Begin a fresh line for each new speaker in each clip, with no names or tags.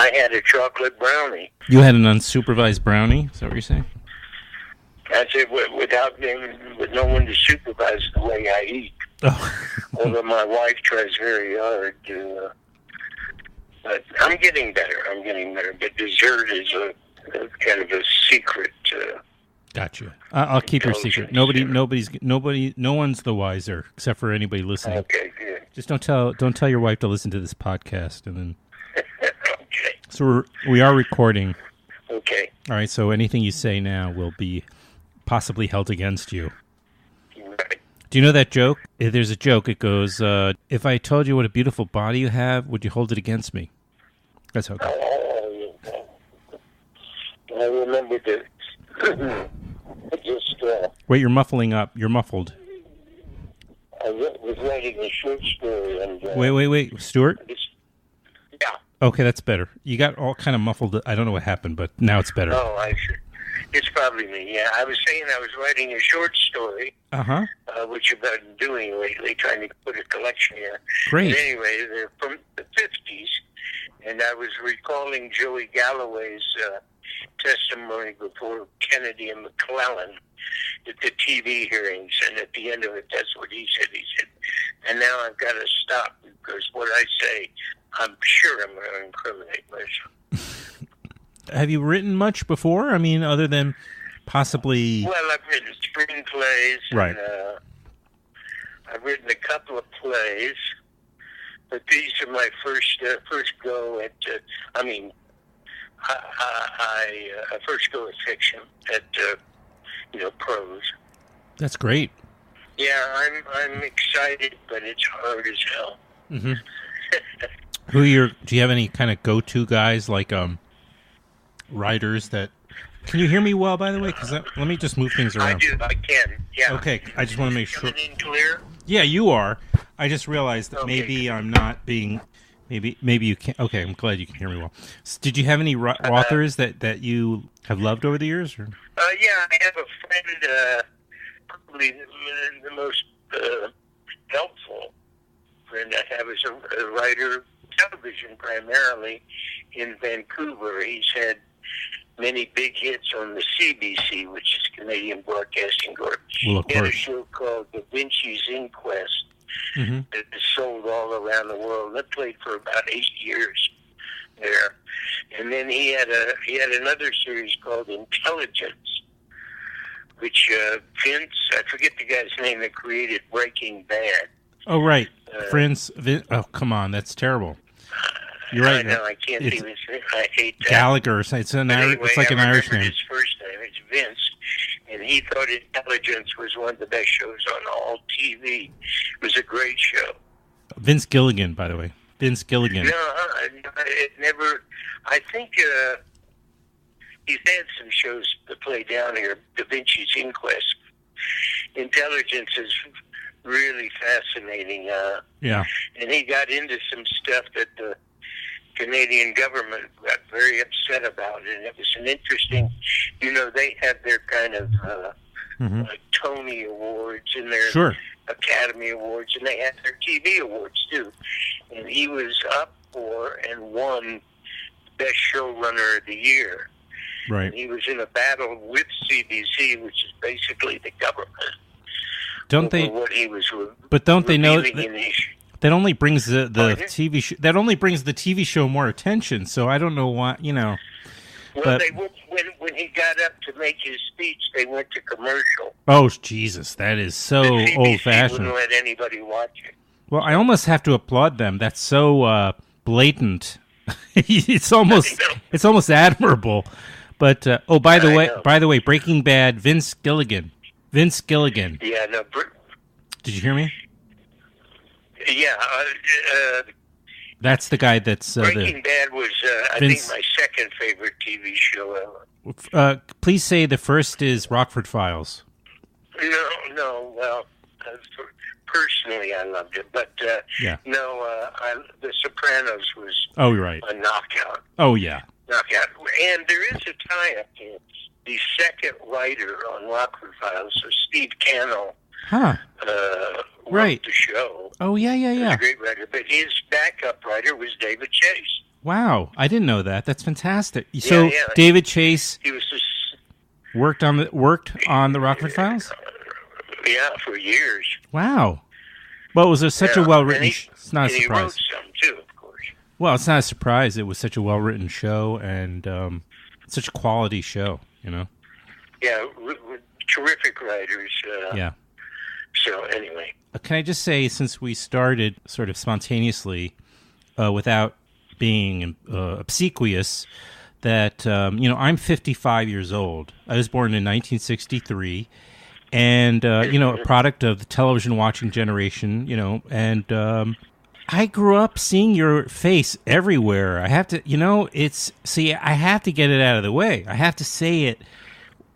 I had a chocolate brownie.
You had an unsupervised brownie? Is that what you're saying?
That's it, with no one to supervise the way I eat.
Oh.
Although my wife tries very hard to... but I'm getting better. But dessert is a kind of a secret.
Gotcha. I'll keep your secret. No one's the wiser except for anybody listening.
Okay, good.
Just don't tell your wife to listen to this podcast, and then.
Okay.
So we are recording.
Okay.
All right. So anything you say now will be possibly held against you.
Right.
Do you know that joke? There's a joke. It goes, "If I told you what a beautiful body you have, would you hold it against me?" That's how it goes.
I remember that. Just.
Wait, you're muffling up. You're muffled.
I was writing a short story and.
Wait, Stuart.
Yeah.
Okay, that's better. You got all kind of muffled. I don't know what happened, but now it's better.
Oh, I see. It's probably me. Yeah, I was saying I was writing a short story. Which I've been doing lately, trying to put a collection here.
Great.
But anyway, they're from the 50s, and I was recalling Joey Galloway's testimony before Kennedy and McClellan at the TV hearings, and at the end of it, that's what he said. He said, and now I've got to stop, because what I say, I'm sure I'm going to incriminate myself.
Have you written much before? I mean, other than possibly...
Well, I've written screenplays.
Right.
And, I've written a couple of plays, but these are my first go at. I first go at fiction, at prose.
That's great.
Yeah, I'm excited, but it's hard as hell.
Mm-hmm. Do you have any kind of go-to guys, like writers that? Can you hear me well, by the way? Because let me just move things around.
I do. I can. Yeah.
Okay. I just want to make sure.
Coming in clear?
Yeah, you are. I just realized that
Okay.
maybe I'm not being. Maybe you can't. Okay, I'm glad you can hear me well. So did you have any authors that you have loved over the years? Or?
Yeah, I have a friend. Probably the most helpful friend I have is a writer, television primarily, in Vancouver. He's had many big hits on the CBC, which is Canadian Broadcasting Corp.
Well, of
He had a
course.
show called Da Vinci's Inquest
Mm-hmm.
that is sold all around the world. That played for about 8 years there. And then he had another series called Intelligence, which Vince, I forget the guy's name that created Breaking Bad.
Oh, right. Oh, come on. That's terrible. You're right.
I know, I can't think of his name. I hate that.
Gallagher. It's like an Irish name.
His first name. It's Vince. And he thought Intelligence was one of the best shows on all TV. It was a great show.
Vince Gilligan, by the way. Vince Gilligan.
No, it never... I think he's had some shows that play down here. Da Vinci's Inquest. Intelligence is really fascinating.
Yeah.
And he got into some stuff that the Canadian government got very upset about, and it was an interesting, they had their kind of like Tony Awards and their
Sure.
Academy Awards, and they had their TV Awards too. And he was up for and won Best Showrunner of the Year.
Right.
And he was in a battle with CBC, which is basically the government.
Don't they?
What he was
But don't they know
that
only brings the TV show, that only brings the TV show more attention? So I don't know why,
Well,
but,
they went, when he got up to make his speech, they went to commercial.
Oh Jesus, that is so old-fashioned.
Wouldn't let anybody watch it.
Well, I almost have to applaud them. That's so blatant. It's almost admirable. But by the way, Breaking Bad, Vince Gilligan.
Yeah, no.
Did you hear me?
Yeah.
That's the guy that's...
Breaking Bad was, I think, my second favorite TV show ever.
Please say the first is Rockford Files.
No. Well, personally, I loved it. But,
yeah.
No, The Sopranos was
right.
a knockout.
Oh, yeah.
Knockout. And there is a tie-up here. The second writer on Rockford Files, so Steve Cannell, wrote the show.
Oh, yeah.
He was a great writer, but his backup writer was David Chase.
Wow, I didn't know that. That's fantastic. So
Yeah.
David Chase
He was just
worked on the Rockford Files?
Yeah, for years.
Wow. Well, it was such a well-written... It's not a surprise.
He wrote some, too, of course.
Well, it's not a surprise. It was such a well-written show and such a quality show, you know?
Yeah, with terrific writers.
Yeah.
So, anyway.
Can I just say, since we started sort of spontaneously, without being obsequious, that, I'm 55 years old. I was born in 1963. And, a product of the television watching generation, and I grew up seeing your face everywhere. I have to, I have to get it out of the way. I have to say it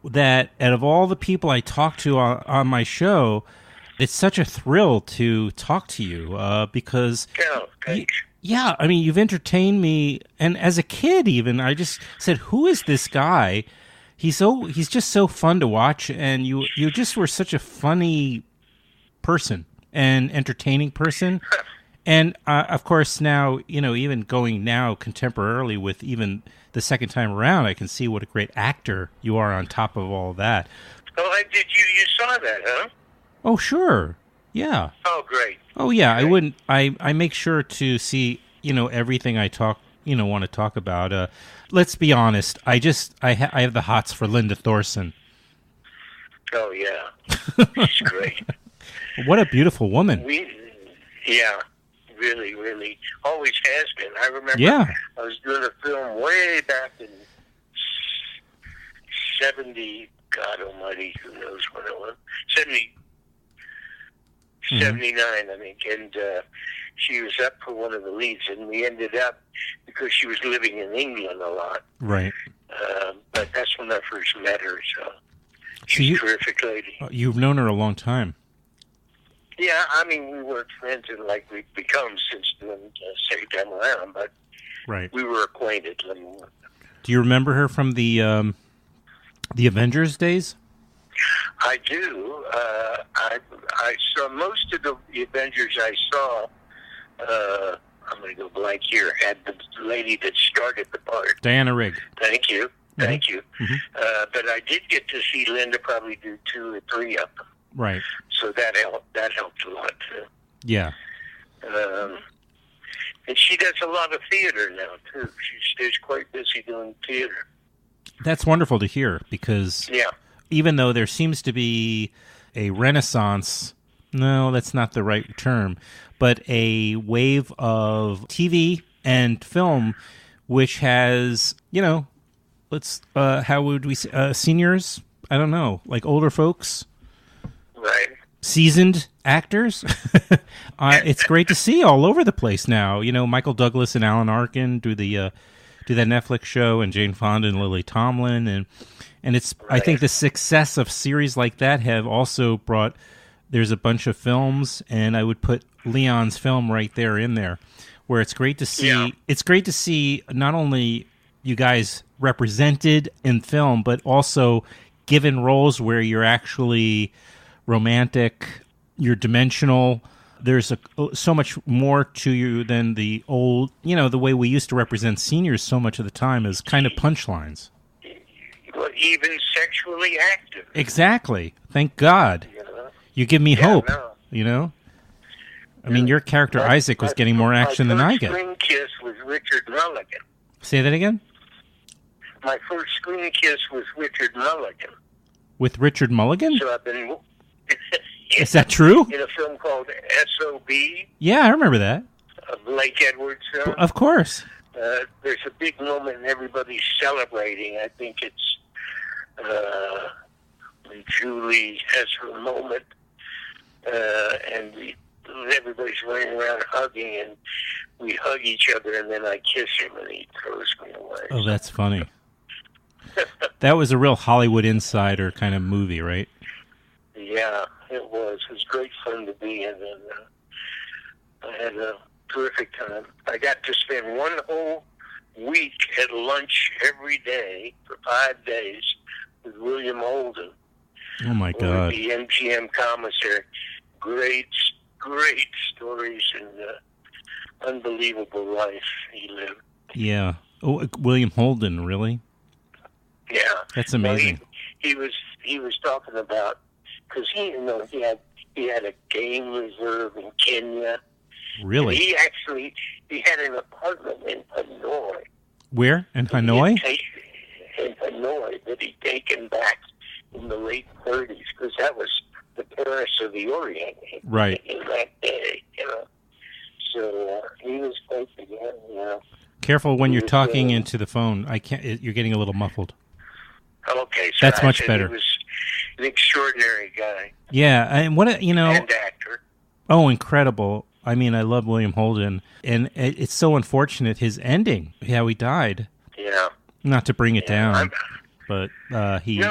that out of all the people I talk to on my show, it's such a thrill to talk to you because, you've entertained me. And as a kid, even, I just said, who is this guy? He's just so fun to watch, and you just were such a funny person and entertaining person. And of course now, even going now contemporarily with even the second time around, I can see what a great actor you are on top of all that.
Oh, I did. You saw that, huh?
Oh, sure. Yeah.
Oh, great.
Oh, yeah.
Great.
I make sure to see, everything I want to talk about. Let's be honest. I have the hots for Linda Thorson.
Oh yeah, she's great.
What a beautiful woman.
Really, really, always has been. I remember.
Yeah.
I was doing a film way back in 70. God Almighty, who knows when it was? 79, I think, and she was up for one of the leads, and we ended up, because she was living in England a lot.
Right.
But that's when I first met her, so she's a terrific lady.
You've known her a long time.
Yeah, I mean, we weren't friends and like we've become since doing Second Time Around, but
right.
We were acquainted.
Do you remember her from the Avengers days?
I do. I saw most of the Avengers I saw. I'm going to go blank here. Had the lady that started the part.
Diana Rigg.
Thank you. Thank you.
Mm-hmm.
But I did get to see Linda probably do 2 or 3 of them.
Right.
So that helped a lot too.
Yeah.
And she does a lot of theater now too. She stays quite busy doing theater.
That's wonderful to hear because even though there seems to be a renaissance, no, that's not the right term, but a wave of TV and film which has, how would we say, seniors? I don't know, like older folks.
Right.
Seasoned actors. It's great to see all over the place now. Michael Douglas and Alan Arkin do that Netflix show, and Jane Fonda and Lily Tomlin, and it's. Right. I think the success of series like that have also brought. There's a bunch of films, and I would put Leon's film right there in there, where it's great to see. Yeah. It's great to see not only you guys represented in film, but also given roles where you're actually romantic, you're dimensional. There's so much more to you than the old, the way we used to represent seniors so much of the time is kind of punchlines.
Well, even sexually active.
Exactly. Thank God. You give me hope, I mean, your character, Isaac, was getting more action than I get.
My first screen kiss was Richard Mulligan.
Say that again?
My first screen kiss was Richard Mulligan.
With Richard Mulligan?
So I've been...
Is that true?
In a film called S.O.B.
Yeah, I remember that.
A Blake Edwards film.
Of course.
There's a big moment and everybody's celebrating. I think it's when Julie has her moment and everybody's running around hugging, and we hug each other, and then I kiss him and he throws me away.
Oh, that's funny. That was a real Hollywood Insider kind of movie, right?
Yeah, it was. It was great fun to be in, and I had a terrific time. I got to spend one whole week at lunch every day for 5 days with William Holden.
Oh, my God.
The MGM commissary. Great stories and unbelievable life he lived.
Yeah. Oh, William Holden, really?
Yeah.
That's amazing.
Well, he was talking about, because he had a game reserve in Kenya.
Really?
And he had an apartment in Hanoi.
Where? In Hanoi?
In Hanoi, that he'd taken back in the late 30s, because that was the Paris of the Orient.
Right.
In that day, So he was quite the guy,
Careful when you're talking into the phone. I can't. You're getting a little muffled.
Okay, so
that's much better.
He was an extraordinary guy.
Yeah, and
and actor.
Oh, incredible! I mean, I love William Holden, and it's so unfortunate his ending, how he died.
Yeah.
Not to bring it down, but he.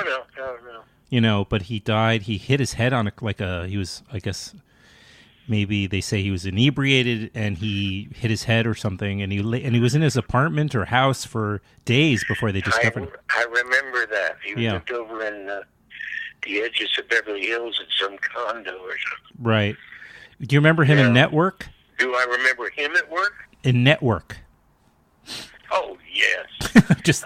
No.
But he died. He hit his head on he was, I guess, maybe they say he was inebriated and he hit his head or something, and he was in his apartment or house for days before they discovered him.
I remember that. He lived over in the edges of Beverly Hills at some condo or something.
Right. Do you remember him in Network?
Do I remember him at work?
In Network.
Oh, yes. That's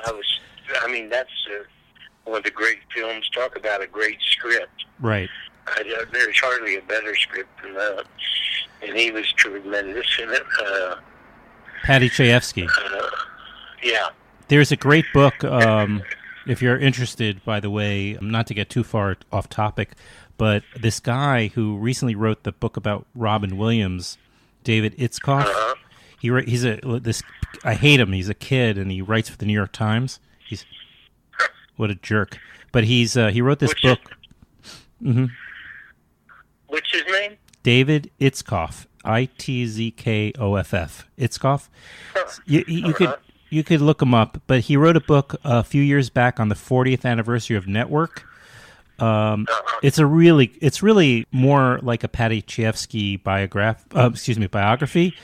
one of the great films. Talk about a great script.
Right.
There's hardly a better script than that. And he was tremendous in it.
Paddy Chayefsky.
Yeah.
There's a great book, if you're interested, by the way, not to get too far off topic, but this guy who recently wrote the book about Robin Williams, David Itzkoff, I hate him. He's a kid, and he writes for the New York Times. What a jerk. But he wrote this book. Mm-hmm.
What's his name?
David Itzkoff. Itzkoff. Itzkoff. You could look him up, but he wrote a book a few years back on the 40th anniversary of Network. It's really more like a Paddy Chayefsky biography.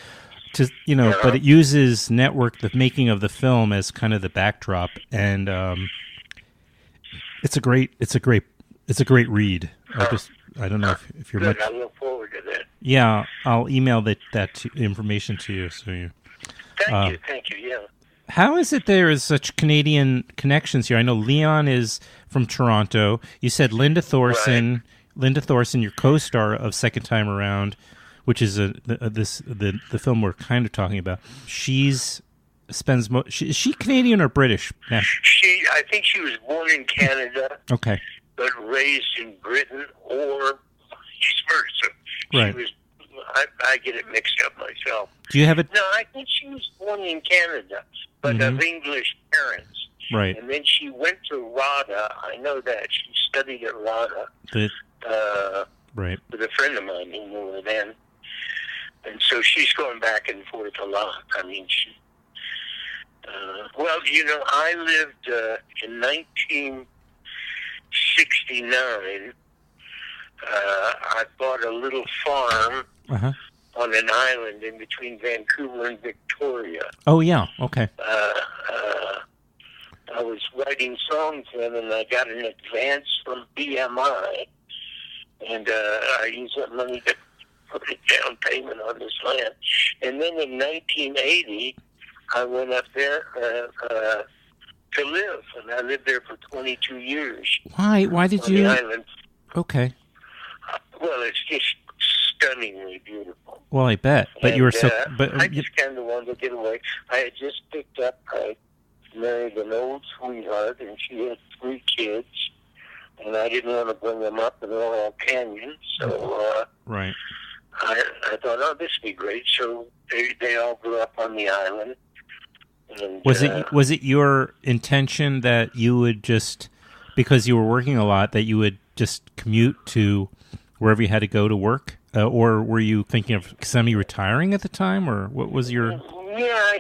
But it uses Network, the making of the film, as kind of the backdrop, and it's a great read. I don't know if you're
good. I look forward to that.
Yeah, I'll email that information to you. So you.
Thank you. Yeah.
How is it there is such Canadian connections here? I know Leon is from Toronto. You said Linda Thorson. Right. Linda Thorson, your co-star of Second Time Around, which is the film we're kind of talking about. Is she Canadian or British?
I think she was born in Canada.
Okay.
But raised in Britain or vice versa.
Right.
I get it mixed up myself.
Do you have it?
No, I think she was born in Canada, but of English parents.
Right.
And then she went to RADA. I know that. She studied at RADA.
Right.
With a friend of mine who knew her then. And so she's going back and forth a lot. I mean, I lived in 1969. I bought a little farm on an island in between Vancouver and Victoria.
Oh, yeah. Okay.
I was writing songs then, and I got an advance from BMI, and I used that money to put a down payment on this land. And then in 1980, I went up there to live, and I lived there for 22 years.
Why did you?
On the island.
Okay.
Well, it's just stunningly beautiful.
Well, I bet. But you were so. But
I just kind of wanted to get away. I had just picked up. I married an old sweetheart, and she had 3 kids, and I didn't want to bring them up in Laurel Canyon. So,
right.
I thought, this would be great. So they all grew up on the island. And, was
it your intention that you would just, because you were working a lot, that you would just commute to wherever you had to go to work, or were you thinking of semi-retiring at the time, or what was your?
Yeah, I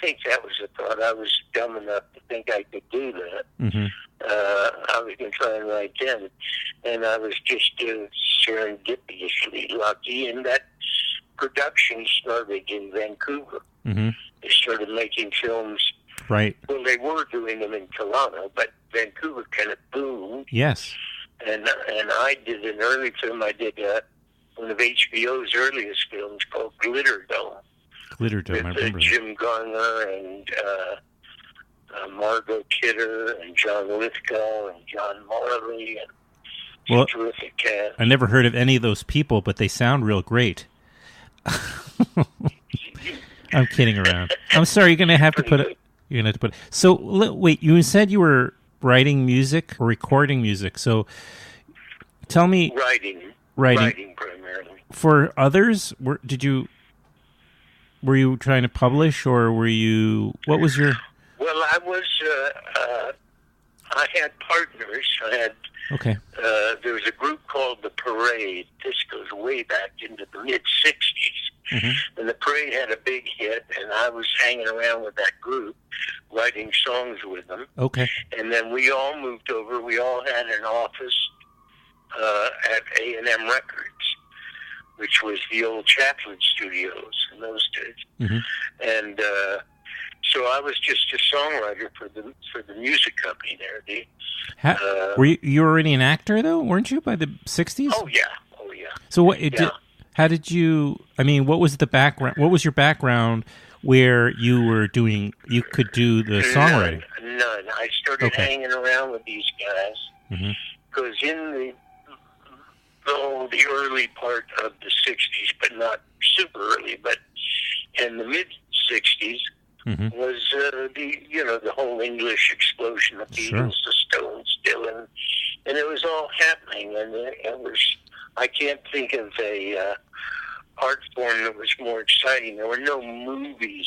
think that was the thought. I was dumb enough to think I could do that.
Mm-hmm.
I was going to try and write then, and I was just serendipitously lucky, and that production started in Vancouver.
Mm-hmm.
They started making films.
Right.
Well, they were doing them in Toronto, but Vancouver kind of boomed.
Yes.
And I did an early film. I did one of HBO's earliest films called Glitter Dome.
Glitter Dome, I
with
remember.
Jim Garner and Margot Kidder and John Lithgow and John Marley and
Well,
terrific cast.
I never heard of any of those people, but they sound real great. I'm kidding around. I'm sorry. You're gonna have to put it. You're gonna have to put it. So wait. You said you were writing music or recording music. So tell me.
Writing primarily.
For others, were you trying to publish, or were you? What was your?
Well, I was. I had partners.
Okay.
There was a group called the Parade. This goes way back into the mid '60s,
Mm-hmm.
and the Parade had a big hit, and I was hanging around with that group, writing songs with them.
Okay.
And then we all moved over. We all had an office at A&M Records, which was the old Chaplin Studios in those days.
Mm-hmm.
And so I was just a songwriter for the music company there.
Were you already an actor though? Weren't you by the '60s?
Oh yeah.
So what? How did you? I mean, what was the background? What was your background where you were doing? You could do the songwriting.
None. I started hanging around with these guys because in the early part of the '60s, but not super early, but in the mid '60s. Mm-hmm. Was the whole English explosion of Beatles, the Stones, Dylan, and it was all happening, and it was. I can't think of a art form that was more exciting. There were no movies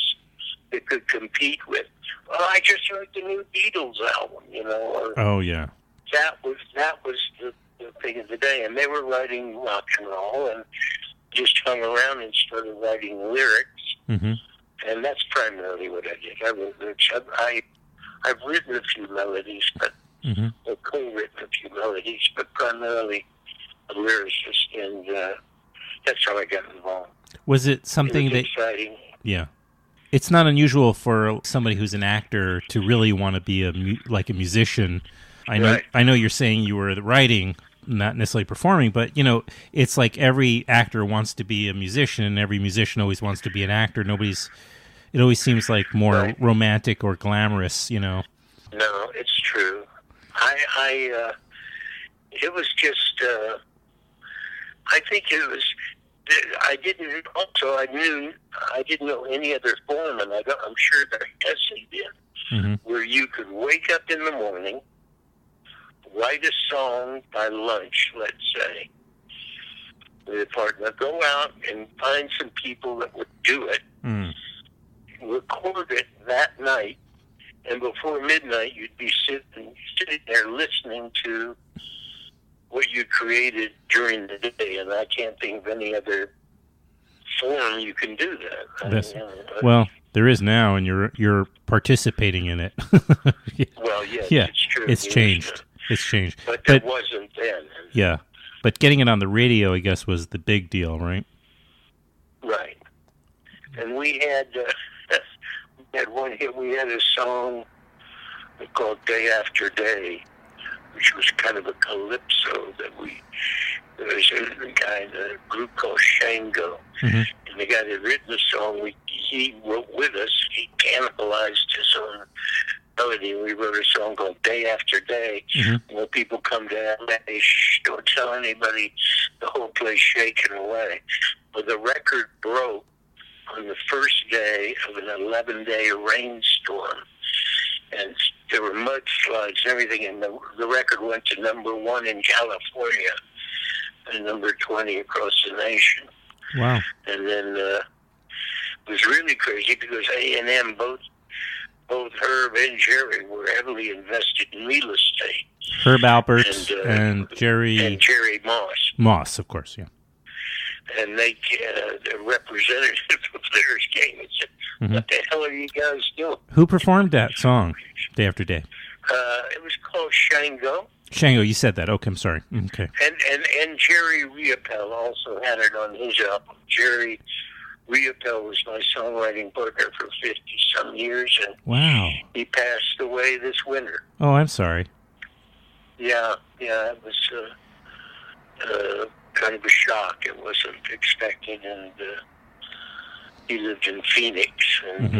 that could compete with. Well, I just heard the new Beatles album,
Oh yeah.
That was the thing of the day, and they were writing rock and roll, and just hung around and started writing lyrics. Mm-hmm. And that's primarily what I did. I wrote lyrics. I've written a few melodies, but I've co-written a few melodies, but primarily a lyricist, and that's how I got involved.
Was it something
it was exciting?
Yeah. It's not unusual for somebody who's an actor to really want to be a musician. I know you're saying you were writing, not necessarily performing, but it's like every actor wants to be a musician, and every musician always wants to be an actor. It always seems like more romantic or glamorous, No,
it's true. It was just. I think it was. I didn't know any other form, and I'm sure there hasn't been, where you could wake up in the morning, write a song by lunch, let's say, with a partner, go out and find some people that would do it, record it that night, and before midnight you'd be sitting there listening to what you created during the day, and I can't think of any other form you can do that.
Well, there is now, and you're participating in it.
Well, yes,
yeah,
it's true.
It's changed. It's changed.
But there wasn't then.
Yeah. But getting it on the radio, I guess, was the big deal, right?
Right. And we had one hit. We had a song called Day After Day, which was kind of a calypso there was a guy in a group called Shango. And the guy that had written the song, he wrote with us. He cannibalized his own melody. We wrote a song called Day After Day. When people come to LA, don't tell anybody, the whole place shaking away. But the record broke on the first day of an 11-day rainstorm. And there were mudslides and everything, and the record went to number 1 in California and number 20 across the nation.
Wow.
And then it was really crazy because A&M, both Herb and Jerry were heavily invested in real estate.
Herb Alpert and Jerry...
And Jerry Moss.
Moss, of course, yeah.
And the representative of theirs came and said, what the hell are you guys doing?
Who performed that song, Day After Day?
It was called Shango.
Shango, you said that. Okay, I'm sorry. Okay.
And Jerry Riopel also had it on his album. Jerry Riopel was my songwriting partner for 50-some years, and
wow,
he passed away this winter.
Oh, I'm sorry.
Yeah, it was kind of a shock. It wasn't expected, and He lived in Phoenix, and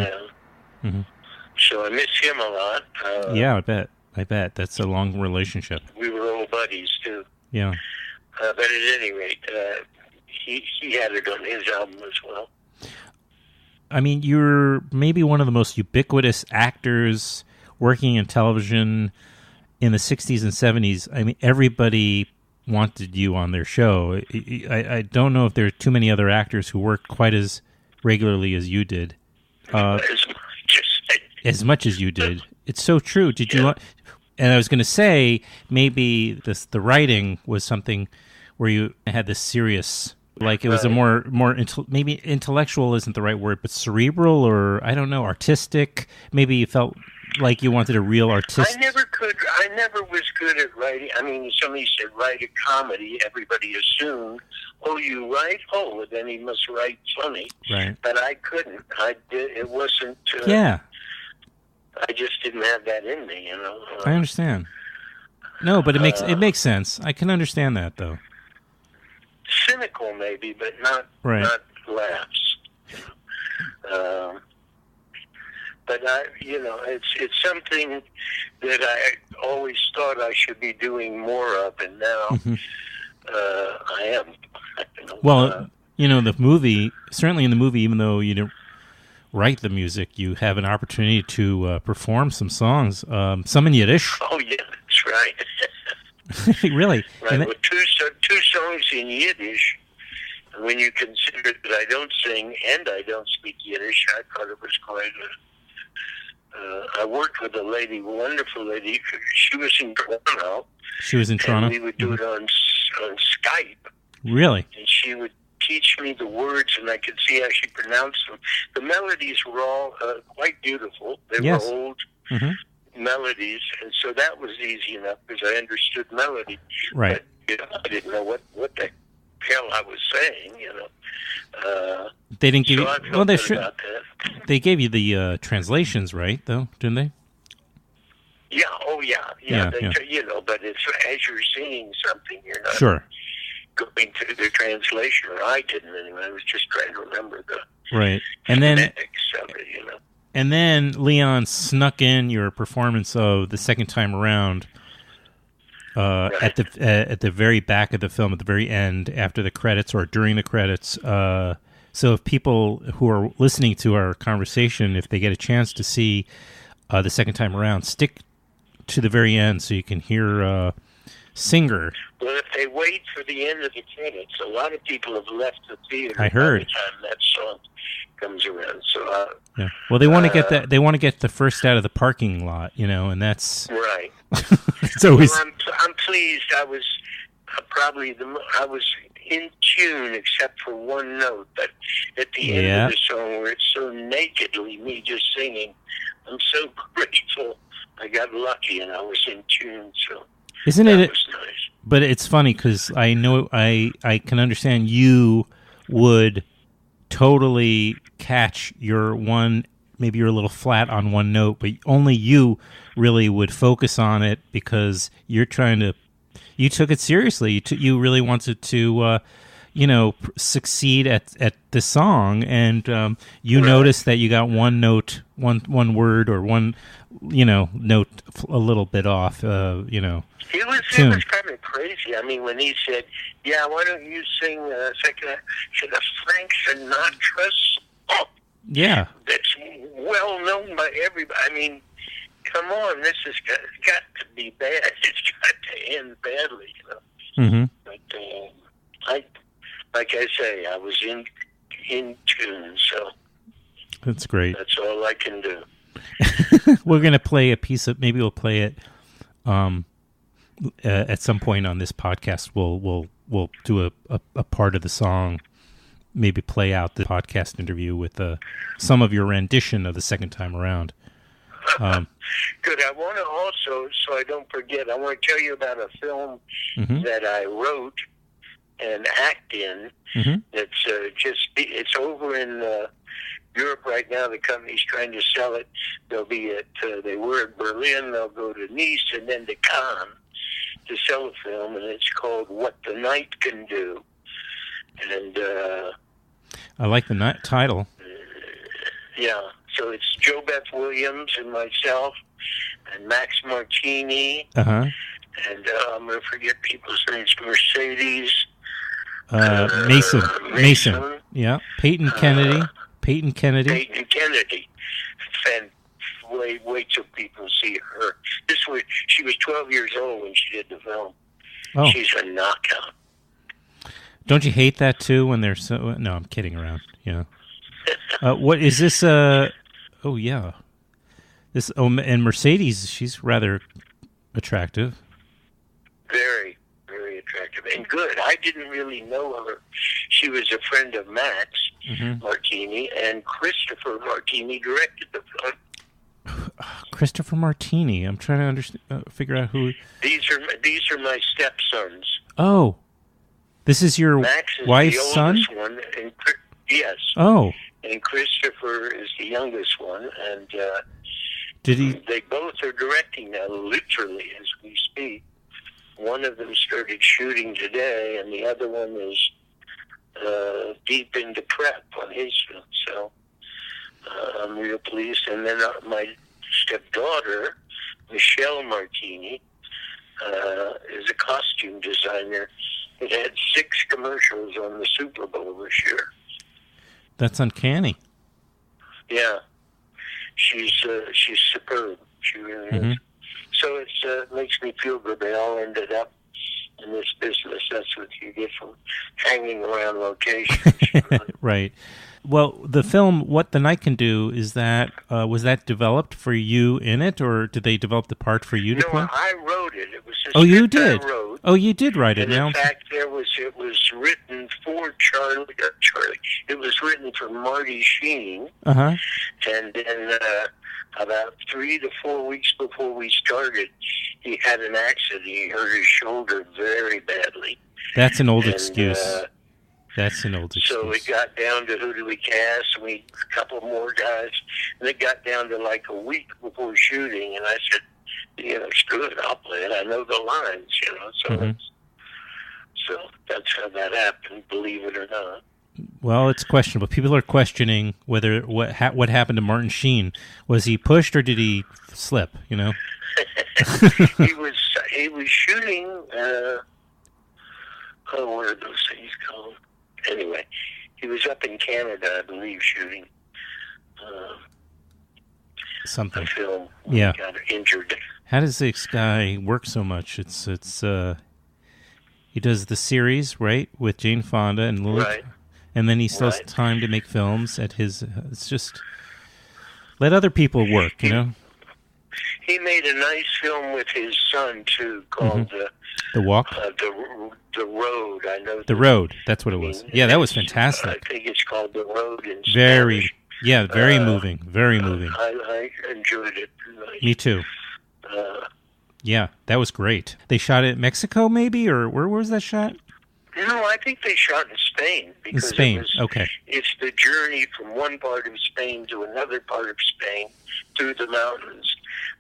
Mm-hmm.
so I miss him a lot.
Yeah, I bet. That's a long relationship.
We were old buddies, too.
Yeah.
But at any rate, he had it on his album as well.
I mean, you're maybe one of the most ubiquitous actors working in television in the 60s and 70s. I mean, everybody wanted you on their show. I don't know if there are too many other actors who worked quite as regularly as you did. As much as you did. It's so true. Did you? And I was going to say, maybe the writing was something where you had this serious, like it was a more maybe intellectual isn't the right word, but cerebral, or I don't know, artistic. Maybe you felt like you wanted a real artist.
I never was good at writing. I mean, somebody said write a comedy. Everybody assumed, oh, you write? Oh, well, then he must write funny.
Right.
But I couldn't. It wasn't.
Yeah.
I just didn't have that in me, you know.
I understand. No, but it makes sense. I can understand that, though.
Cynical, maybe, but not laughs. But it's something that I always thought I should be doing more of, and now I am.
Well, the movie, certainly in the movie, even though you didn't write the music, you have an opportunity to perform some songs, some in Yiddish.
Oh yeah, that's right.
Really?
Right. Well, two songs in Yiddish. And when you consider that I don't sing and I don't speak Yiddish, I thought it was quite I worked with a lady, wonderful lady. She was in Toronto.
She was in Toronto?
And we would do it on Skype.
Really?
And she would teach me the words, and I could see how she pronounced them. The melodies were all quite beautiful. They were old melodies, and so that was easy enough because I understood melody.
Right.
But, I didn't know what the hell I was saying,
They didn't give
so
you...
I felt
Well, they
good about that.
They gave you the translations, right, though, didn't they?
Yeah, oh yeah.
Yeah.
But it's as you're singing something, you're not...
Sure.
Going through the translation, or I didn't anyway. I was just trying to remember the
and then
phonetics of it,
And then Leon snuck in your performance of the second time around at the very back of the film, at the very end, after the credits or during the credits. So if people who are listening to our conversation, if they get a chance to see the second time around, stick to the very end so you can hear Singer.
Well, if they wait for the end of the credits, a lot of people have left the theater.
I heard.
By the time that song comes around. So,
yeah. Well, they want to get that. They want to get the first out of the parking lot, and that's
right.
It's always.
Well, I'm pleased. I was I was in tune except for one note, but at the end of the song, where it's so nakedly me just singing, I'm so grateful. I got lucky and I was in tune. So.
Isn't
that
it?
Was nice.
But it's funny because I know I can understand you would totally catch your one. Maybe you're a little flat on one note, but only you really would focus on it because you're trying to. You took it seriously. You really wanted to, succeed at the song, and you noticed that you got one note, one word, or one, note a little bit off.
It was kind of crazy. I mean, when he said, "Yeah, why don't you sing second?" Said Frank Sinatra's. Oh,
yeah,
that's well known by everybody. I mean, come on, this has got to be bad. It's got to end badly,
Mm-hmm.
But like I say, I was in tune, so
that's great.
That's all I can do.
We're gonna play a piece of. Maybe we'll play it. At some point on this podcast, we'll do a part of the song. Maybe play out the podcast interview with some of your rendition of the second time around.
Good. I want to also, so I don't forget, I want to tell you about a film that I wrote and act in. That's it's over in Europe right now. The company's trying to sell it. They'll be they were at Berlin. They'll go to Nice and then to Cannes to sell a film, and it's called What the Night Can Do. And
I like the title.
Yeah, so it's Jo Beth Williams and myself and Max Martini.
Uh-huh.
And I'm going to forget people's names. Mercedes.
Mason. Yeah. Peyton Kennedy.
Peyton Kennedy. Wait till people see her. She was 12 years old when she did the film.
Oh.
She's a knockout.
Don't you hate that too when they're so... No, I'm kidding around. Yeah. What is this? Oh, yeah. And Mercedes, she's rather attractive.
Very, very attractive and good. I didn't really know her. She was a friend of Max Martini, and Christopher Martini directed the film.
Christopher Martini. I'm trying to figure out who.
These are my stepsons.
Oh, this is your
Max is
wife's
the
son?
oldest one, and yes.
Oh,
and Christopher is the youngest one, and
did he?
They both are directing now, literally as we speak. One of them started shooting today, and the other one is deep into prep on his film. So I'm real pleased. And then my stepdaughter, Michelle Martini, is a costume designer. It had 6 commercials on the Super Bowl this year.
That's uncanny.
Yeah, she's superb. She really is. So it makes me feel good. They all ended up in this business. That's what you get from hanging around locations.
Right. Well, the film "What the Night Can Do" is that was that developed for you in it, or did they develop the part for you to play?
No, I wrote it. It was a
Oh, you
script
did.
I wrote.
Oh, you did write it.
And
Now,
in fact, it was written for Charlie. It was written for Marty Sheen.
Uh-huh.
And then about 3 to 4 weeks before we started, he had an accident. He hurt his shoulder very badly.
That's an old excuse. That's an old excuse.
So it got down to who do we cast, and a couple more guys, and it got down to like a week before shooting, and I said, screw it, I'll play it. I know the lines, so so that's how that happened, believe it or not.
Well, it's questionable. People are questioning whether what happened to Martin Sheen. Was he pushed or did he slip?
He was shooting. What are those things called? Anyway, he was up in Canada, I believe, shooting
something.
A film.
Yeah.
He got injured.
How does this guy work so much? It's he does the series, right, with Jane Fonda and Lily,
right.
And then he still has time to make films at his. It's just let other people work,
He made a nice film with his son too, called
The Walk.
The Road. I know.
The Road. That's what it was. Yeah, that was fantastic.
I think it's called The Road in
very,
Spanish.
Yeah, very moving. Very moving.
I enjoyed it.
Me too. Yeah, that was great. They shot it in Mexico, maybe, or where was that shot?
No, I think they shot in Spain.
In Spain, okay.
It's the journey from one part of Spain to another part of Spain through the mountains.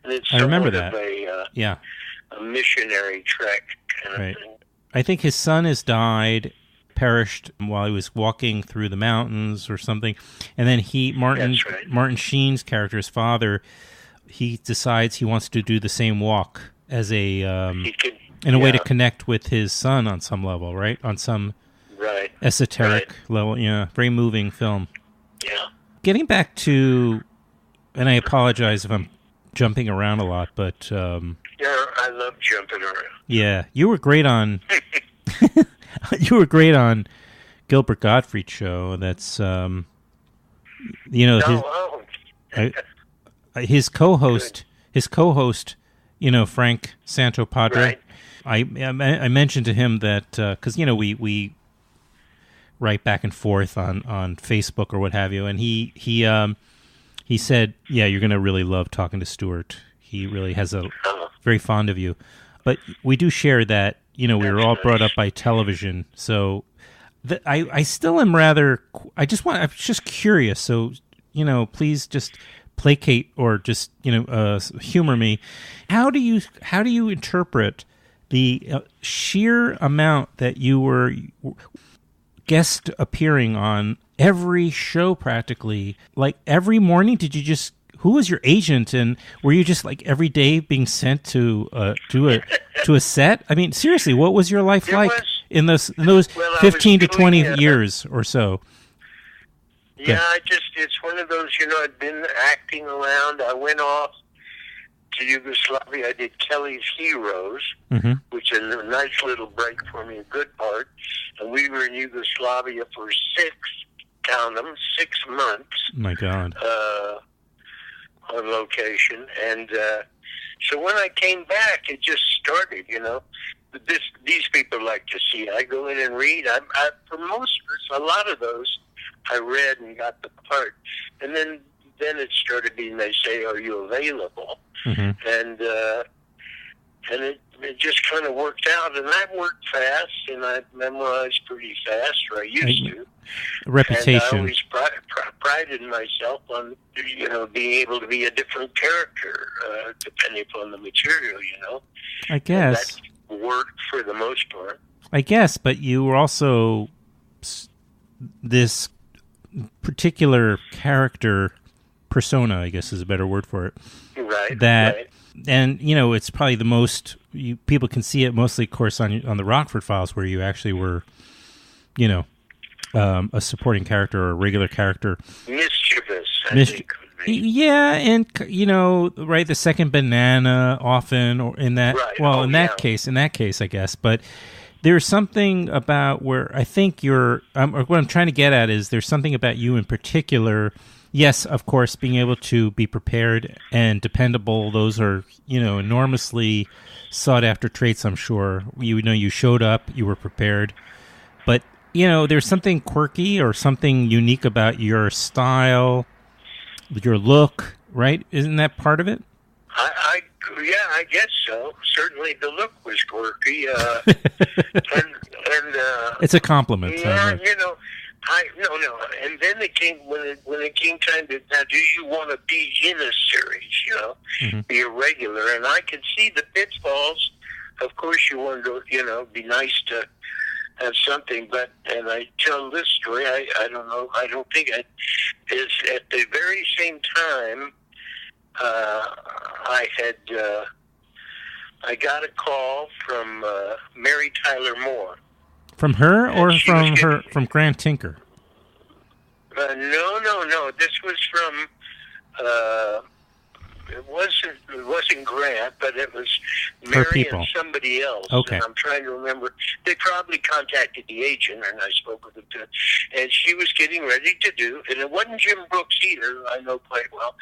And it's
I remember that.
A missionary trek kind of thing.
I think his son has perished while he was walking through the mountains or something. And then Martin Sheen's character, his father, he decides he wants to do the same walk as a way to connect with his son on some level, right? On some esoteric level. Yeah, very moving film.
Yeah.
Getting back to, and I apologize if I'm jumping around a lot, but
I love jumping around.
Yeah, you were great on Gilbert Gottfried's show. That's his co-host, Frank Santopadre.
Right.
I mentioned to him that because we write back and forth on Facebook or what have you, and he said, yeah, you're going to really love talking to Stuart. He really has very fond of you. But we do share that, we were all brought up by television. So I still am I'm just curious. So, please just placate or just, humor me. How do you interpret the sheer amount that you were guest appearing on every show practically. Like every morning, who was your agent, and were you just like every day being sent to a set? I mean, seriously, what was your life like in those 15 to 20 years or so?
Yeah, it's one of those, I'd been acting around. I went off to Yugoslavia. I did Kelly's Heroes, which is a nice little break for me, a good part. And we were in Yugoslavia for 6 months.
My God.
On location. And so when I came back, it just started, These people like to see. I go in and read. For most of a lot of those, I read and got the part. And then it started being, they say, are you available? And it just kind of worked out. And I worked fast, and I memorized pretty fast, or I used to.
Reputation.
And I always prided myself on, being able to be a different character, depending upon the material,
I guess.
And that worked for the most part.
I guess, but you were also this particular character persona, I guess is a better word for it.
Right.
And it's probably the most people can see it mostly, of course, on the Rockford Files, where you actually were, a supporting character or a regular character.
Mischievous, I think.
Yeah, and the second banana often, or in that.
Right.
Well, in that case, I guess, but. There's something about where I think what I'm trying to get at is there's something about you in particular. Yes, of course, being able to be prepared and dependable. Those are, enormously sought after traits, I'm sure. You showed up, you were prepared. But, there's something quirky or something unique about your style, your look, right? Isn't that part of it?
I guess so. Certainly, the look was quirky,
it's a compliment.
Yeah, no. And then it came when it came time to, now, do you want to be in a series? Be a regular, and I could see the pitfalls. Of course, you want to, be nice to have something, and I tell this story. I don't know. I don't think is at the very same time. I got a call from Mary Tyler Moore.
From her or from Grant Tinker?
No. This was from. It wasn't Grant, but it was Mary and somebody else.
Okay.
And I'm trying to remember. They probably contacted the agent, and I spoke with them too. And she was getting ready to do, and it wasn't Jim Brooks either, I know quite well.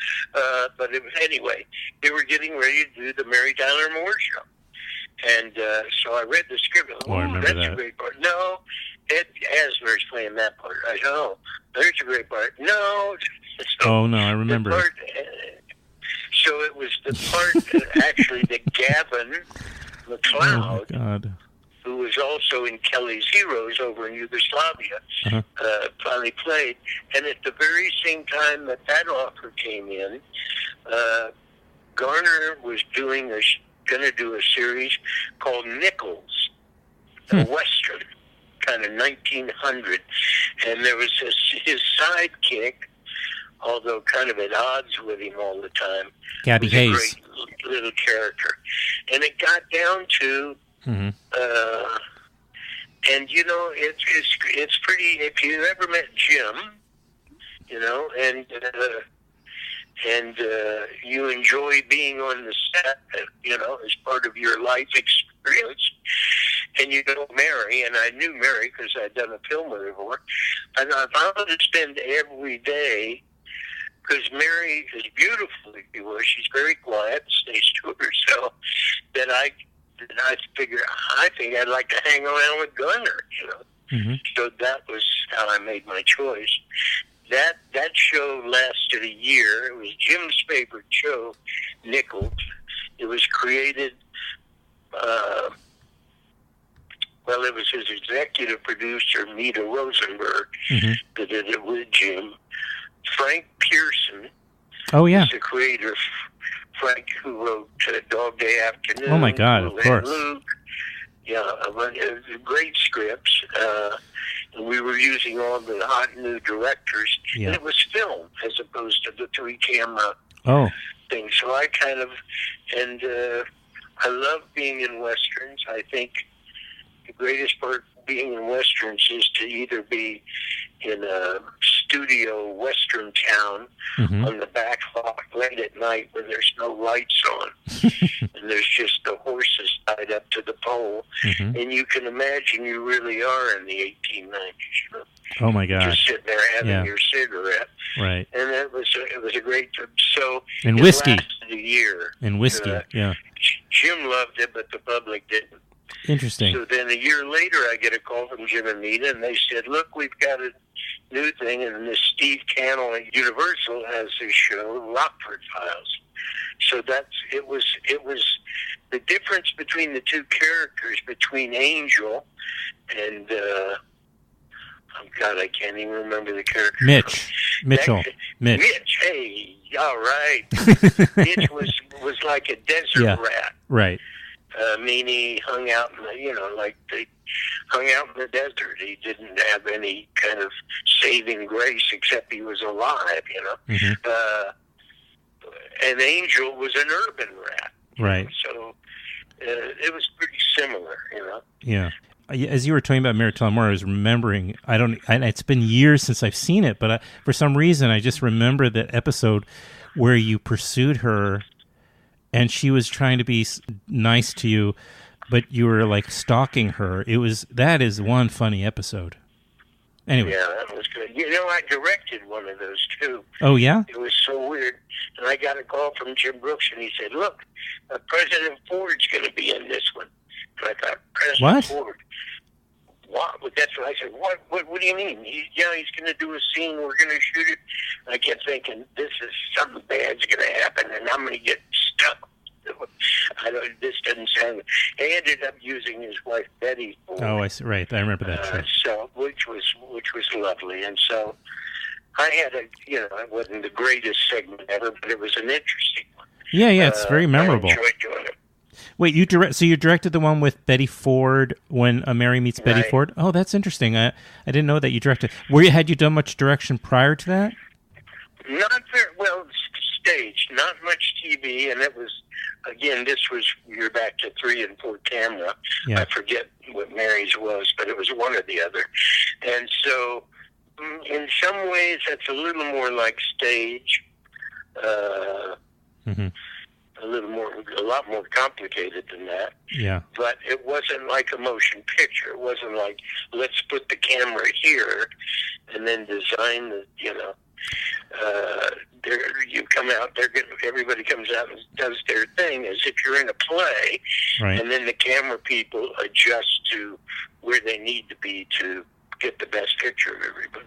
But it was, anyway, they were getting ready to do the Mary Tyler Moore show. And so I read the script.
I remember
that's a great part. No, Ed Asner's playing that part. I know. There's a great part. No. So
no, I remember.
So it was the part, actually, that Gavin McLeod, who was also in Kelly's Heroes over in Yugoslavia, finally played. And at the very same time that offer came in, Garner was going to do a series called Nichols, a Western, kind of 1900. And there was his sidekick, although kind of at odds with him all the time.
Gabby Hayes.
A great little character. And it got down to, and it's pretty, if you ever met Jim, and you enjoy being on the set, as part of your life experience, and you know Mary, and I knew Mary because I'd done a film with her before, and I wanted to spend every day. Because Mary is beautiful, if you will. She's very quiet, stays to herself. That I think I'd like to hang around with Gunner, So that was how I made my choice. That show lasted a year. It was Jim's favorite show, Nichols. It was created. It was his executive producer, Mita Rosenberg, that did it with Jim. Frank Pearson.
Oh, yeah.
Is the creator. Frank, who wrote Dog Day Afternoon.
Oh, my God, of course.
Luke. Yeah, great scripts. And we were using all the hot new directors, and it was film as opposed to the 3-camera thing. So I kind of, and I love being in Westerns. I think the greatest part of being in Westerns is to either be in a studio Western town on the back lot late at night when there's no lights on and there's just the horses tied up to the pole, and you can imagine you really are in the 1890s. You know?
Oh my gosh!
Just sitting there having your cigarette,
right?
And it was a great trip. So
and whiskey,
it lasted a year.
And whiskey,
Jim loved it, but the public didn't.
Interesting.
So then a year later, I get a call from Jim and Nita, and they said, "Look, we've got a new thing, and this Steve Cannell at Universal has this show, Rockford Files." So it was the difference between the two characters, between Angel and God, I can't even remember the character.
Mitch. Mitch.
Hey, all right. Mitch was like a desert rat.
Right.
Meaning he hung out in they hung out in the desert. He didn't have any kind of saving grace except he was alive, you know. And Angel was an urban rat.
Right.
So it was pretty similar, you know.
Yeah. As you were talking about Mary Tyler Moore, I was remembering, it's been years since I've seen it, but for some reason I just remember that episode where you pursued her and she was trying to be nice to you, but you were like stalking her. That is one funny episode. Anyway.
Yeah, that was good. You know, I directed one of those too.
Oh, yeah?
It was so weird. And I got a call from Jim Brooks and he said, "Look, President Ford's going to be in this one." And I thought, President Ford? What? That's what I said. What do you mean? He's going to do a scene. We're going to shoot it. And I kept thinking, this is something bad's going to happen, and I'm going to get stuck. This doesn't sound. He ended up using his wife Betty Ford.
Oh, I see. Right, I remember that.
So, which was lovely, and so I had it wasn't the greatest segment ever, but it was an interesting one.
Yeah, it's very memorable.
I enjoyed doing it.
Wait, you directed the one with Betty Ford when Mary meets Betty Ford? Oh, that's interesting. I didn't know that you directed. Had you done much direction prior to that?
Not very well. Stage, not much TV, and it was you're back to 3 and 4 camera.
Yeah.
I forget what Mary's was, but it was one or the other. And so, in some ways, that's a little more like stage. A lot more complicated than that.
Yeah.
But it wasn't like a motion picture. It wasn't like, let's put the camera here and then design the, you come out, everybody comes out and does their thing as if you're in a play.
Right.
And then the camera people adjust to where they need to be to get the best picture of everybody.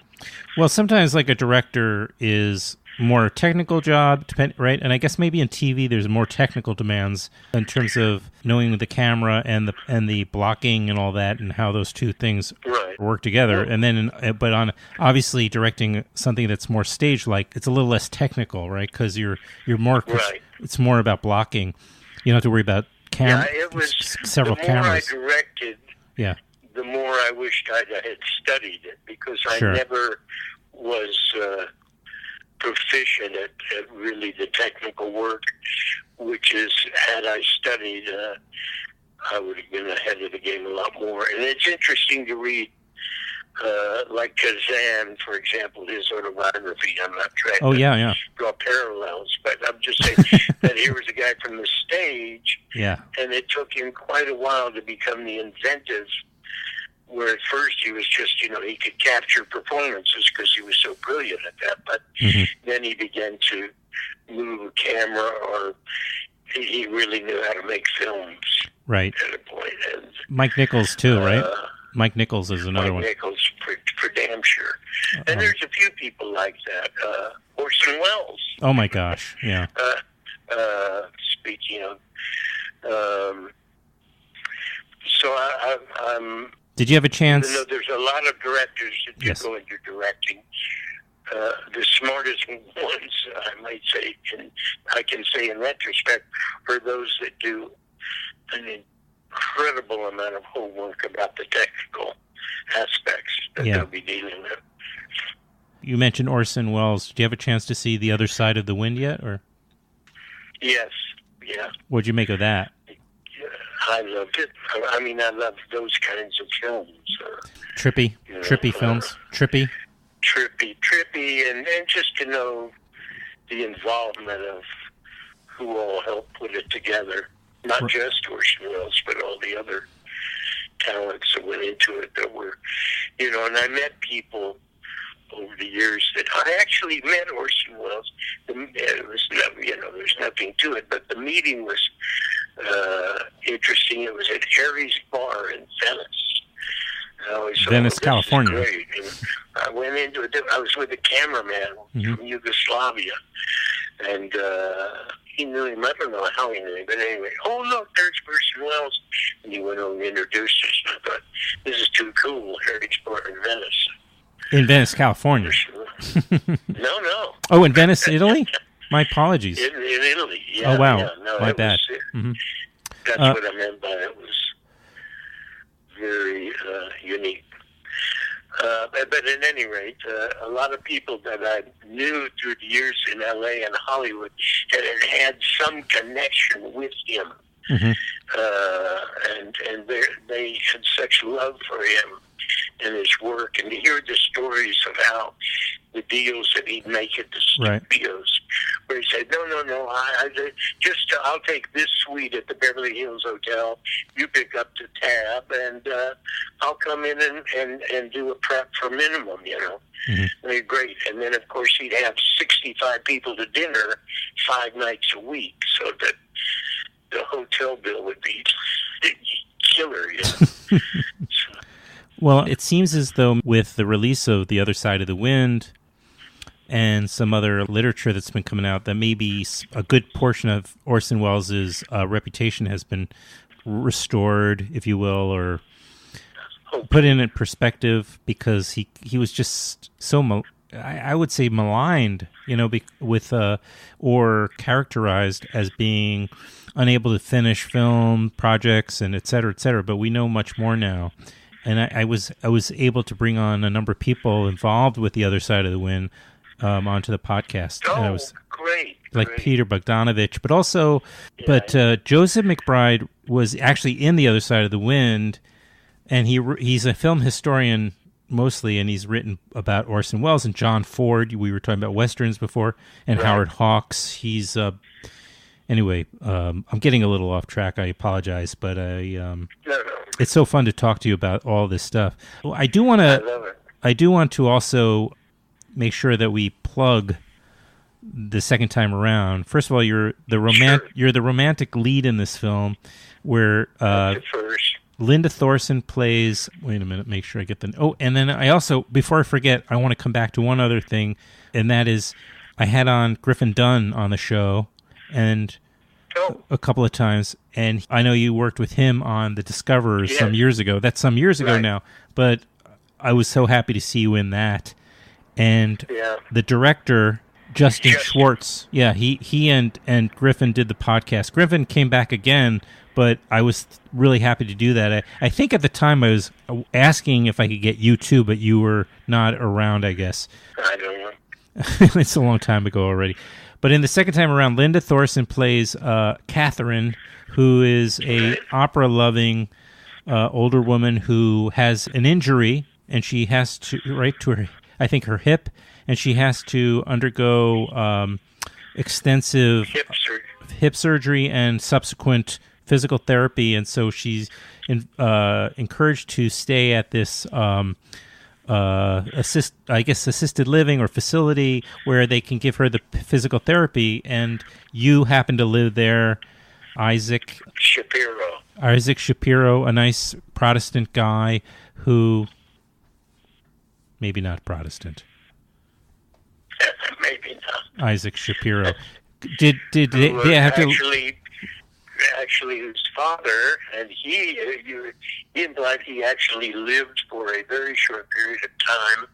Well, sometimes like a director is more technical job, right? And I guess maybe in TV there's more technical demands in terms of knowing the camera and the blocking and all that, and how those two things work together. And then, but on obviously directing something that's more stage-like, it's a little less technical, right? Because you're more. It's more about blocking. You don't have to worry about
Yeah, it was
several cameras.
The more I directed, the more I wished I had studied it, because I never was proficient at really the technical work, which is, had I studied, I would have been ahead of the game a lot more. And it's interesting to read, like Kazan, for example, his autobiography. I'm not trying to draw parallels, but I'm just saying that here was a guy from the stage, and it took him quite a while to become the inventive, where at first he was just, he could capture performances because he was so brilliant at that, but then he began to move a camera, or he really knew how to make films.
Right.
At a point. And,
Mike Nichols, too, right? Mike Nichols is another one.
Mike Nichols, for damn sure. And there's a few people like that. Orson Welles.
Oh, my gosh, yeah.
Speaking of... so I'm...
Did you have a chance?
Even though there's a lot of directors that do go into directing, the smartest ones, I might say, and I can say in retrospect, are those that do an incredible amount of homework about the technical. aspects that they'll be dealing with.
You mentioned Orson Welles. Do you have a chance to see The Other Side of the Wind yet? Or
Yes, yeah.
What'd you make of that?
I loved it. I mean, I love those kinds of films.
Trippy films? Trippy, and just to know the involvement of who all helped put it together. Not just Orson Welles, but all the other talents that went into it that were, and I met people over the years that I actually met Orson Welles. It was, there's nothing to it, but the meeting was interesting. It was at Harry's Bar in Venice. Venice, California.
Great. And I went into it. I was with a cameraman from Yugoslavia, and he knew him. I don't know how he knew him, but anyway. Oh, look, there's Orson Welles. And he went over and introduced us. And I thought, this is too cool, Harry's Bar in Venice.
In Venice, California.
No.
Oh, in Venice, Italy? My apologies.
In Italy, yeah.
Oh, wow.
Yeah, no,
my bad.
That's what I meant by it. Was very unique. But at any rate, a lot of people that I knew through the years in L.A. and Hollywood had some connection with him. And they had such love for him and his work, and to hear the stories of how the deals that he'd make at the studios, where he said, no, I'll take this suite at the Beverly Hills Hotel, you pick up the tab, and I'll come in and do a prep for minimum, They're great. And then, of course, he'd have 65 people to dinner 5 nights a week, so that the hotel bill would be killer,
Well, it seems as though with the release of The Other Side of the Wind and some other literature that's been coming out, that maybe a good portion of Orson Welles' reputation has been restored, if you will, or put in perspective, because he was just so, I would say, maligned, with or characterized as being unable to finish film projects and et cetera, but we know much more now. And I was able to bring on a number of people involved with The Other Side of the Wind onto the podcast.
Oh,
and it was
great.
Peter Bogdanovich, but also, Joseph McBride was actually in The Other Side of the Wind, and he's a film historian mostly, and he's written about Orson Welles and John Ford. We were talking about Westerns before, and Howard Hawks. He's anyway. I'm getting a little off track. I apologize, but it's so fun to talk to you about all this stuff. Well, I do want to also make sure that we plug the second time around. First of all, you're the romantic lead in this film, where Linda Thorson plays. Wait a minute, make sure I get the. Oh, and then I also, before I forget, I want to come back to one other thing, and that is I had on Griffin Dunn on the show, and a couple of times, and I know you worked with him on The Discoverers some years ago. That's some years ago now, but I was so happy to see you in that. And the director, Justin Schwartz, he and Griffin did the podcast. Griffin came back again, but I was really happy to do that. I think at the time I was asking if I could get you too, but you were not around, I guess.
I don't know.
It's a long time ago already. But in the second time around, Linda Thorson plays Catherine, who is a opera-loving older woman who has an injury, and she has to, to her, I think, her hip, and she has to undergo extensive hip surgery and subsequent physical therapy, and so she's encouraged to stay at this assisted living or facility where they can give her the physical therapy, and you happen to live there. Isaac Shapiro, a nice Protestant guy who, maybe not Protestant.
Maybe not.
Isaac Shapiro. Did they have to?
Actually, his father, and he implied he actually lived for a very short period of time,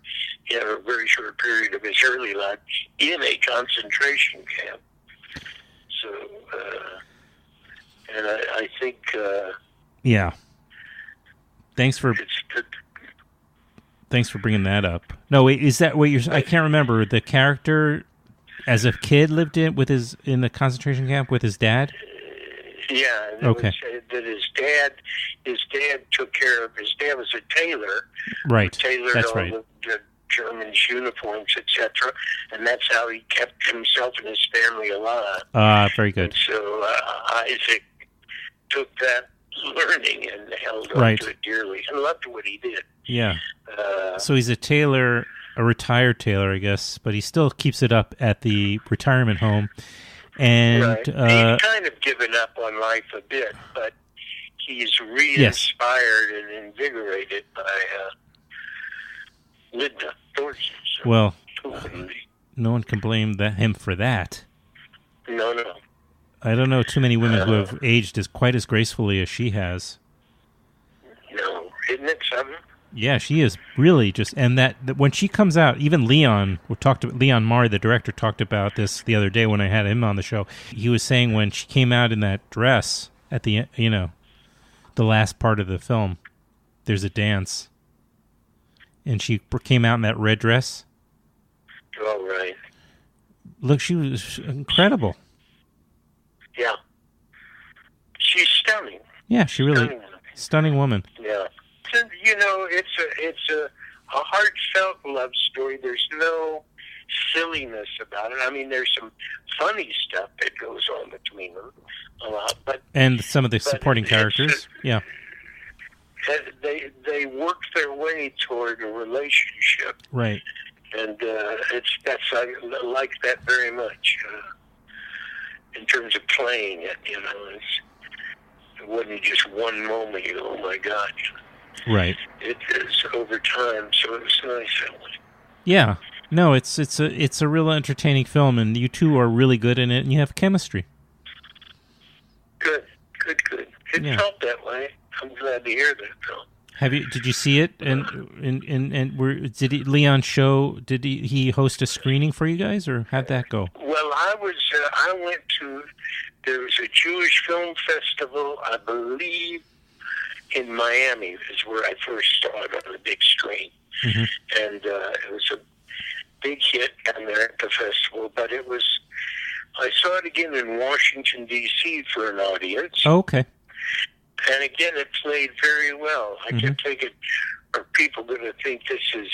a very short period of his early life, in a concentration camp. So, and I think...
yeah. Thanks for... Thanks for bringing that up. No, wait, is that what you're? I can't remember. The character, as a kid, lived in the concentration camp with his dad.
Yeah. And
okay.
It was said that his dad took care of. His dad was a tailor.
Right.
Tailored
That's
all
right.
the Germans' uniforms, etc., and that's how he kept himself and his family alive.
Very good.
And so Isaac took that learning and held on
right.
to it dearly and loved what he did.
Yeah. So he's a tailor, a retired tailor, I guess, but he still keeps it up at the retirement home. And
right. He's kind of given up on life a bit, but he's re-inspired and invigorated by Linda Thornton. So
well, no one can blame him for that.
No.
I don't know too many women who have aged quite as gracefully as she has.
No, isn't it something?
Yeah, she is really just, and that when she comes out, even Leon Marr, the director, talked about this the other day when I had him on the show. He was saying when she came out in that dress at the the last part of the film, there's a dance, and she came out in that red dress.
Oh, right.
Look, she was incredible.
Yeah. She's stunning.
Yeah, she really stunning woman.
Yeah. It's a heartfelt love story. There's no silliness about it. I mean, there's some funny stuff that goes on between them a lot,
and some of the supporting characters. Yeah.
They work their way toward a relationship.
Right.
And I like that very much in terms of playing it. It wasn't just one moment. Oh my God.
Right.
It is over time, so it was nice.
Yeah. No, it's a real entertaining film, and you two are really good in it, and you have chemistry.
Good. It felt that way. I'm glad to hear that, Phil.
Did you see it? And Leon show? Did he host a screening for you guys, or how'd that go?
Well, I went to. There was a Jewish film festival, I believe, in Miami. Is where I first saw it on the big screen, and it was a big hit down there at the festival. But I saw it again in Washington D.C. for an audience.
Oh, okay.
And again, it played very well. I kept thinking, are people going to think this is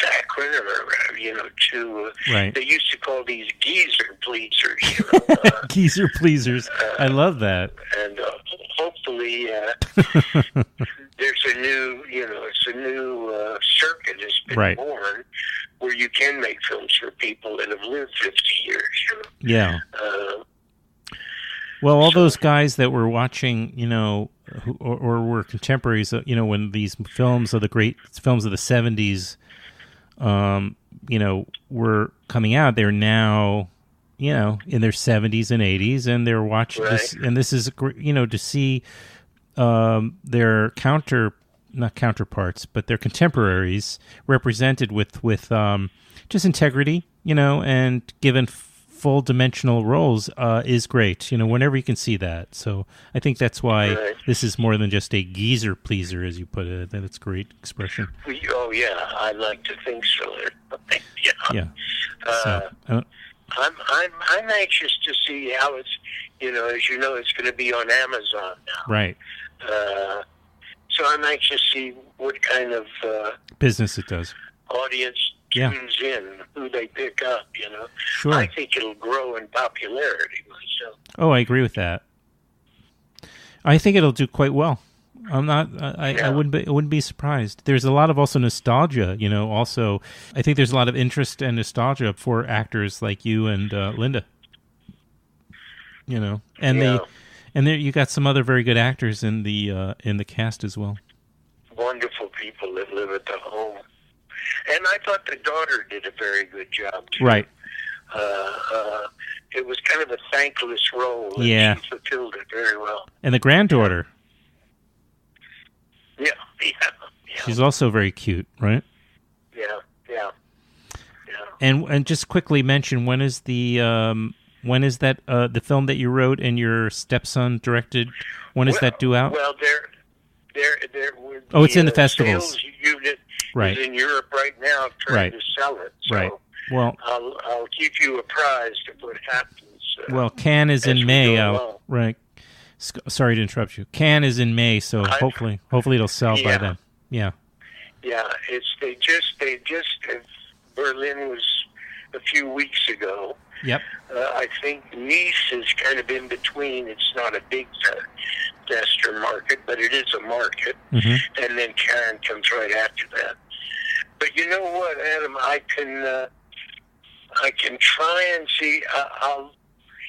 saccharine or, too...
right.
They used to call these geezer pleasers,
Geezer pleasers. I love that.
And hopefully there's a new, it's a new circuit has been born where you can make films for people that have lived 50 years.
Yeah. Well, all those guys that were watching, or were contemporaries, when these films of the great films of the 70s, were coming out, they're now, in their 70s and 80s, and they're watching this, and this is, to see their not counterparts, but their contemporaries represented with just integrity, and given full dimensional roles is great, whenever you can see that. So I think that's why this is more than just a geezer pleaser, as you put it. That's a great expression.
Oh yeah, I like to think so.
Yeah.
I'm anxious to see how it's, as you know, it's going to be on Amazon now.
Right.
So I'm anxious to see what kind of
business it does.
Audience tunes in, who they pick up,
Sure.
I think it'll grow in popularity myself.
Oh, I agree with that. I think it'll do quite well. I wouldn't be surprised. There's a lot of also nostalgia, also I think there's a lot of interest and nostalgia for actors like you and Linda. And there you got some other very good actors in the cast as well.
Wonderful people that live at the home. And I thought the daughter did a very good job, too.
Right.
It was kind of a thankless role, and she fulfilled it very well.
And the granddaughter.
Yeah.
She's also very cute, right?
Yeah.
And just quickly mention, when is that the film that you wrote and your stepson directed? When is that due out?
Well, they're
it's in the festivals.
Sales unit
Right.
is in Europe right now trying to sell it. So
right. Well,
I'll keep you apprised of what happens.
Well, Cannes is in May.
Right.
Sorry to interrupt you. Cannes is in May, so hopefully it'll sell by then. Yeah.
Yeah. They just Berlin was a few weeks ago.
Yep.
I think Nice is kind of in between. It's not a big tester market, but it is a market.
Mm-hmm.
And then Cannes comes right after that. But you know what, Adam? I can try and see. I'll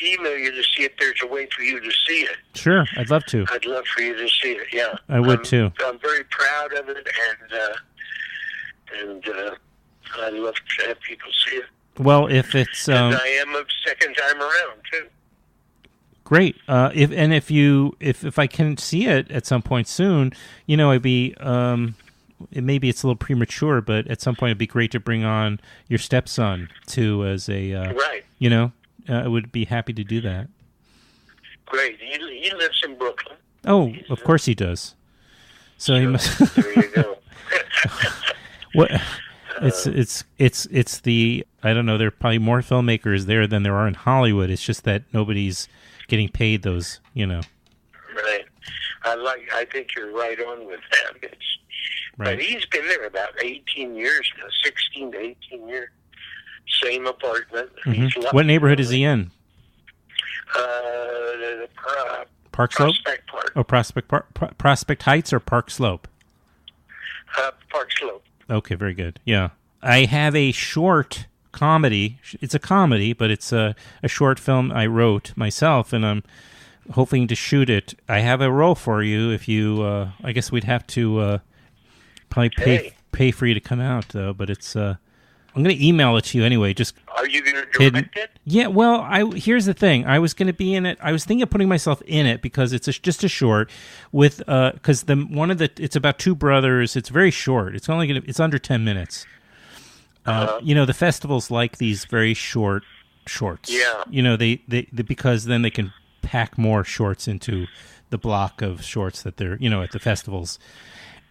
email you to see if there's a way for you to see it.
Sure, I'd love to.
I'd love for you to see it. Yeah,
I would too.
I'm very proud of it, and I'd love to have people see it.
Well, if it's
and I am a second time around too.
Great. If I can see it at some point soon, it'd be maybe it's a little premature, but at some point it'd be great to bring on your stepson too as a
right.
I would be happy to do that.
Great. He lives in Brooklyn.
Oh, of course he does. So he must.
There you go.
What? It's the, I don't know, there are probably more filmmakers there than there are in Hollywood. It's just that nobody's getting paid those,
Right. I think you're right on with that.
Right.
But he's been there about 18 years now, 16 to 18 years. Same apartment.
Mm-hmm. What neighborhood is he in? Park Slope?
Prospect Park.
Oh, Prospect Heights or Park Slope?
Park Slope.
Okay, very good. Yeah. I have a short comedy. It's a comedy, but it's a short film I wrote myself, and I'm hoping to shoot it. I have a role for you if you, I guess we'd have to probably pay for you to come out, though, but it's, I'm going to email it to you anyway. Just
are you going to direct it?
Yeah, well, here's the thing. I was going to be in it. I was thinking of putting myself in it because it's just a short with because it's about two brothers. It's very short. It's it's under 10 minutes. The festivals like these very shorts.
Yeah.
They because then they can pack more shorts into the block of shorts that they're at the festivals.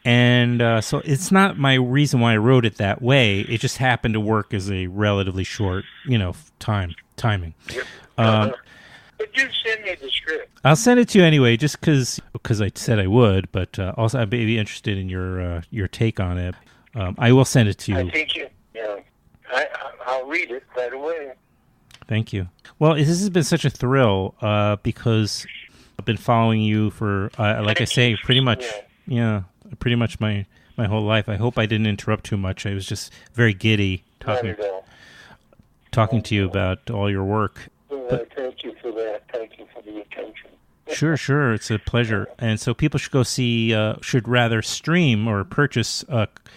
And so it's not my reason why I wrote it that way. It just happened to work as a relatively short, timing.
Yep. But you send me the script.
I'll send it to you anyway, just because I said I would. But also, I'd be interested in your take on it. I will send it to you.
I think I'll read it right away.
Thank you. Well, this has been such a thrill because I've been following you for, like I say, pretty much. Yeah. Pretty much my whole life. I hope I didn't interrupt too much. I was just very giddy talking to you about all your work.
Thank you for that. Thank you for the attention.
Sure. It's a pleasure. And so people should go see, should rather stream or purchase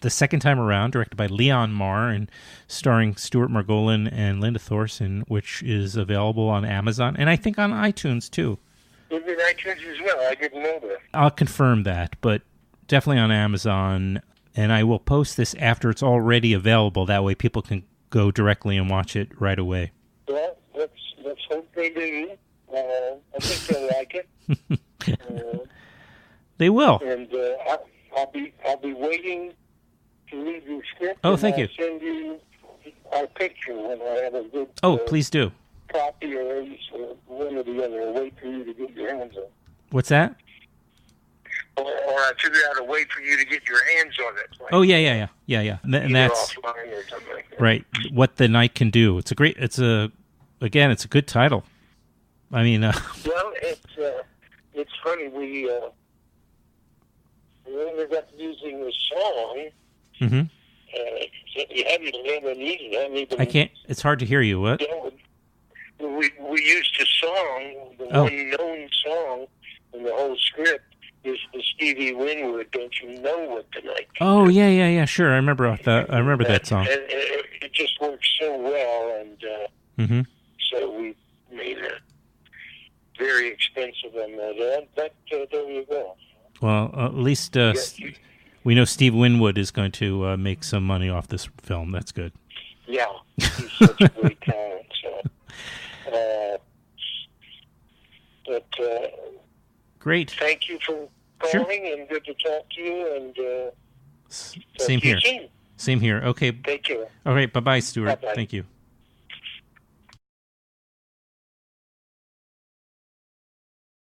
The Second Time Around, directed by Leon Marr and starring Stuart Margolin and Linda Thorson, which is available on Amazon and I think on iTunes too.
Is it iTunes as well? I didn't know that.
I'll confirm that, but definitely on Amazon, and I will post this after it's already available. That way people can go directly and watch it right away.
Well, let's hope they do. I think they'll like it.
They will.
And I'll be waiting to read your script.
Oh, thank you.
I'll send you our picture when I have a good
please do.
Copy or one or the other. I'll wait for you to get your hands on it.
What's that?
Or I figure out a way for you to get your hands on it. Like,
And that's
offline or something like that.
Right. What the Night Can Do. It's a good title. I mean,
well, it's funny. We ended up using the song.
Mm-hmm.
You haven't even needed it.
I can't. It's hard to hear you. What?
We used a song, the one known song in the whole script is the Stevie Winwood, Don't You Know What the Night Can Do?
Oh, yeah, sure. I remember that song.
And it just worked so well, and so we made it very expensive on that. But there you go.
Well, at least we know Steve Winwood is going to make some money off this film. That's good.
Yeah, he's such a great talent. So.
Great.
Thank you for calling, and good to talk to you. And
Same here.
Soon.
Same here. Okay.
Take care.
All right. Bye-bye, Stuart.
Bye-bye.
Thank you.